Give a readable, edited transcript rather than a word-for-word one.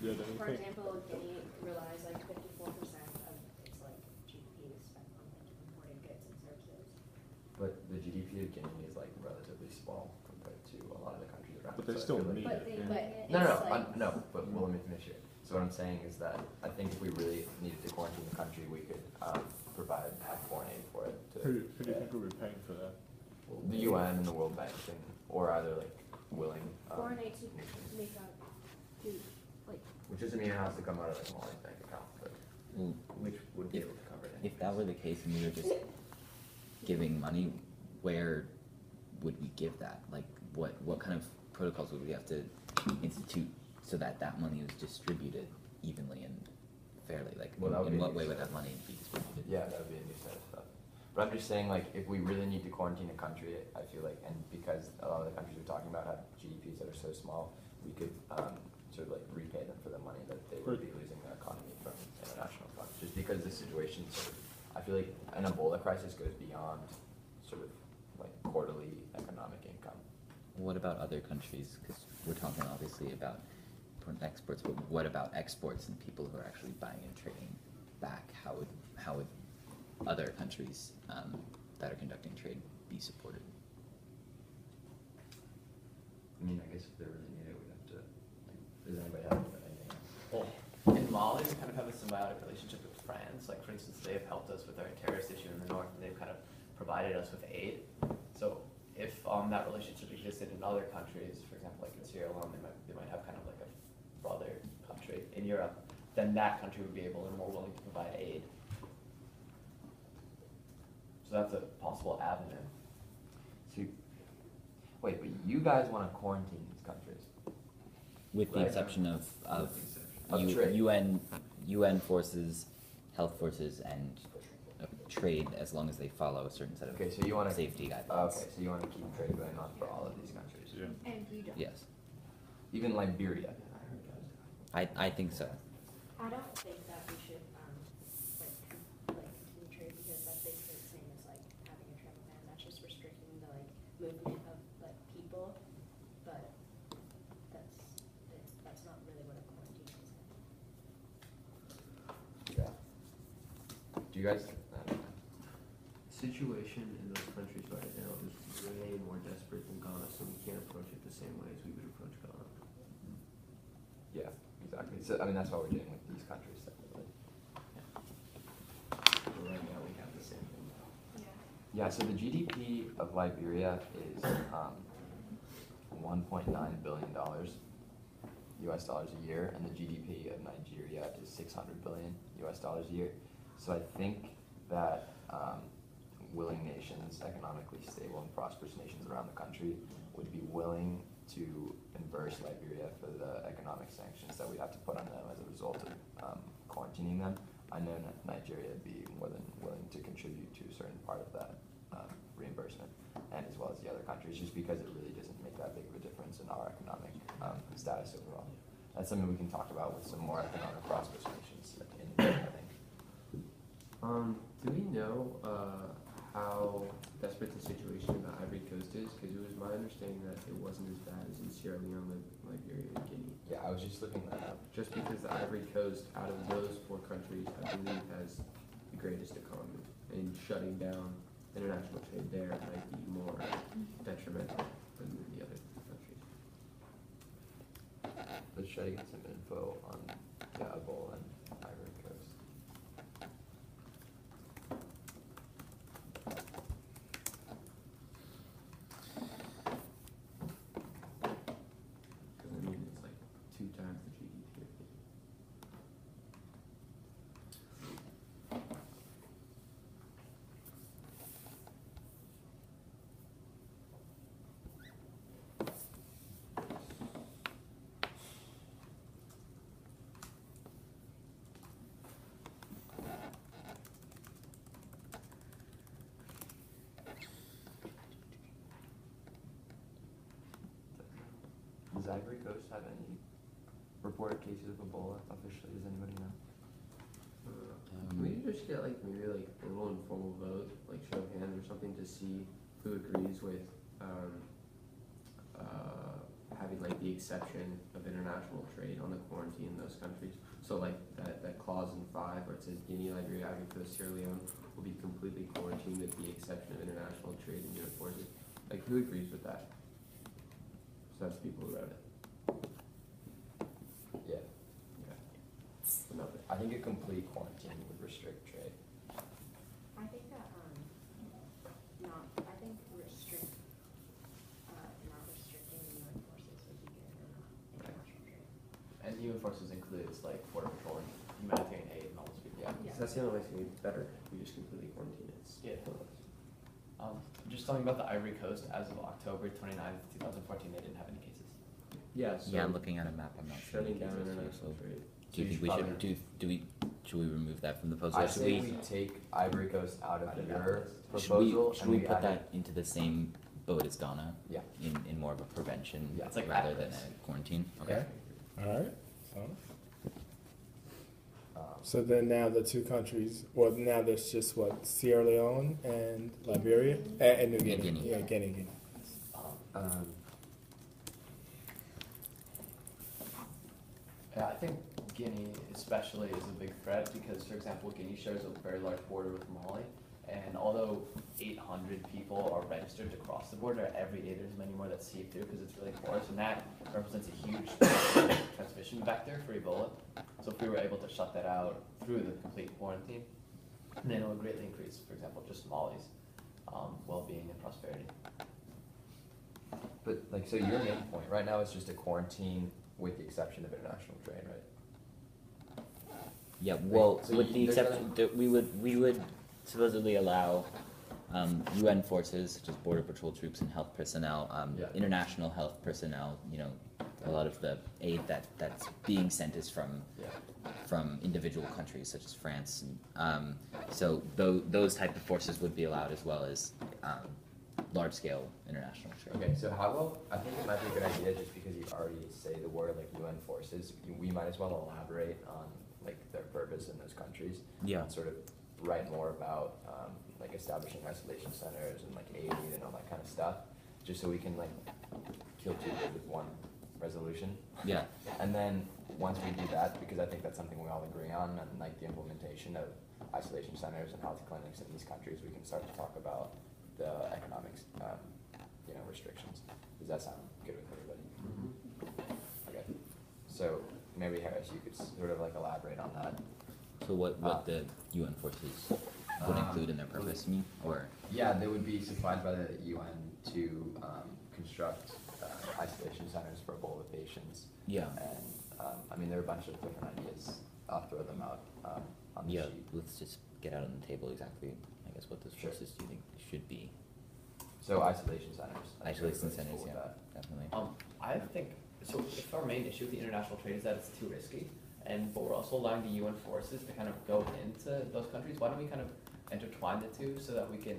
Yeah, don't you For think? example, Guinea relies like 54% of its like GDP is spent on like importing goods and services. But the GDP of Guinea is like relatively small compared to a lot of the countries around But it. they So I still feel like- need But it. they, Yeah. but No, no, it's no, like, no, but well, let me finish it. So what I'm saying is that I think if we really needed to quarantine the country, we could provide foreign aid for it. Who do you think will be paying for that? The UN and the World Bank, or either like willing foreign aid to nations. make out, to, like, Which doesn't mean it has to come out of like Molly's bank account, but Well, which would be able to cover it. if that were the case and we were just giving money, where would we give that? Like, what kind of protocols would we have to institute so that that money was distributed evenly and fairly? Like, Well, that would in be what a way new would set. that money be distributed? Yeah, that would be a new set of stuff. But I'm just saying, like, if we really need to quarantine a country, I feel like, and because a lot of the countries we're talking about have GDPs that are so small, we could sort of like repay them for the money that they would be losing their economy from international funds. Just because the situation sort of, I feel like an Ebola crisis goes beyond sort of like quarterly economic income. What about other countries? Because we're talking obviously about important exports, but what about exports and people who are actually buying and trading back? How would other countries that are conducting trade be supported? I mean, I guess if they really need it, we'd have to, like, does anybody have anything? Well, in Mali, we kind of have a symbiotic relationship with France. Like, for instance, they have helped us with our terrorist issue in the north, and they've kind of provided us with aid. So if that relationship existed in other countries, for example, like in Sierra Leone, they might have kind of like a brother country in Europe, then that country would be able and more willing to provide aid. So that's a possible avenue. So, wait, but you guys want to quarantine these countries? With the Right. exception of Of trade. UN forces, health forces, and trade, as long as they follow a certain set of Okay, so you want to safety guidelines. Okay, so you want to keep trade going on for all of these countries, Yeah. and you don't. Yes, even Liberia. I think so. I don't think that we should, like continue trade because that's basically the same as like having a travel ban. That's just restricting the like movement of like people, but that's not really what a quarantine is. Yeah. Do you guys? Situation in those countries right now is way more desperate than Ghana, so we can't approach it the same way as we would approach Ghana. Yeah, exactly. So I mean, that's why we're dealing with these countries separately. But right now we have the same thing. Yeah. So the GDP of Liberia is $1.9 billion US dollars a year, and the GDP of Nigeria is $600 billion US dollars a year. So I think that willing nations, economically stable and prosperous nations around the country, would be willing to reimburse Liberia for the economic sanctions that we have to put on them as a result of quarantining them. I know Nigeria would be more than willing to contribute to a certain part of that reimbursement, and as well as the other countries, just because it really doesn't make that big of a difference in our economic status overall. That's something we can talk about with some more economic prosperous nations in the future, I think. Do we know how desperate the situation in the Ivory Coast is? Because it was my understanding that it wasn't as bad as in Sierra Leone, Liberia, and Guinea. Yeah, I was just looking that up. Just because the Ivory Coast, out of those four countries, I believe has the greatest economy, and shutting down international trade there might be more detrimental than the other countries. Let's try to get some info on Ebola and Ivory Coast. Because I mean, it's like 2 times the GDP of Guinea. Does Ivory Coast have any reported cases of Ebola officially? Does anybody know? Can we just get like maybe like a little informal vote, like show of hands or something, to see who agrees with having like the exception of international trade on the quarantine in those countries. So like that clause in 5 where it says Guinea, Liberia, Ivory Coast, Sierra Leone will be completely quarantined with the exception of international trade and UN forces. Like, who agrees with that? So that's the people who wrote it. Yeah, Another. I think a complete quarantine would restrict trade. I think that, I think not restricting the UN forces would be good or not international trade. And UN forces includes like border patrol and humanitarian aid and all those people. Yeah. Yeah. So that's the only way it's gonna be better. We just completely quarantine it. Yeah. Just talking about the Ivory Coast, as of October 29th, 2014, they didn't have any cases. Yeah. So Yeah, I'm looking at a map, I'm not sure. shutting down cases, international so- trade. Do you think we should, should we remove that from the proposal? I Or should say we- we take Ivory Coast out of Out of your that proposal. Should and we put add that into the same boat as Ghana? Yeah. In more of a prevention Yeah. It's like rather than at-risk. a quarantine? Okay. Alright, so, um, so then now the two countries, well, now there's just what, Sierra Leone and Liberia, and New Guinea. Guinea. Yeah, Guinea. um, Yeah, I think Guinea especially is a big threat because, for example, Guinea shares a very large border with Mali. And although 800 people are registered to cross the border, every day there's many more that seep through because it's really porous, and that represents a huge transmission vector for Ebola. So if we were able to shut that out through the complete quarantine, then it would greatly increase, for example, just Mali's well-being and prosperity. But like, so your main point right now is just a quarantine with the exception of international trade, right? Yeah, well, so with the there's exception, that we would supposedly allow, UN forces, such as border patrol troops and health personnel, Yeah. international health personnel, you know, a lot of the aid that's being sent is from individual countries such as France. So those type of forces would be allowed as well as large-scale international trade. Okay, so how about, I think it might be a good idea, just because you already say the word like UN forces, we might as well elaborate on like their purpose in those countries. Yeah. And sort of write more about like establishing isolation centers and like aid and all that kind of stuff, just so we can like kill two birds with one resolution. Yeah. And then once we do that, because I think that's something we all agree on, and like the implementation of isolation centers and health clinics in these countries, we can start to talk about the economics, restrictions. Does that sound good with everybody? Okay. So maybe Harris, you could sort of like elaborate on that. So what the UN forces would include in their purpose, you mean, or? Yeah, they would be supplied by the UN to construct isolation centers for Ebola patients. Yeah. And there are a bunch of different ideas. I'll throw them out on the Yeah, sheet. let's just get out on the table exactly, I guess, what those Sure. forces do you think should be? So isolation centers. I think Isolation everybody's centers, cool with yeah, that. definitely. I think, so if our main issue with the international trade is that it's too risky, but we're also allowing the UN forces to kind of go into those countries, why don't we kind of intertwine the two so that we can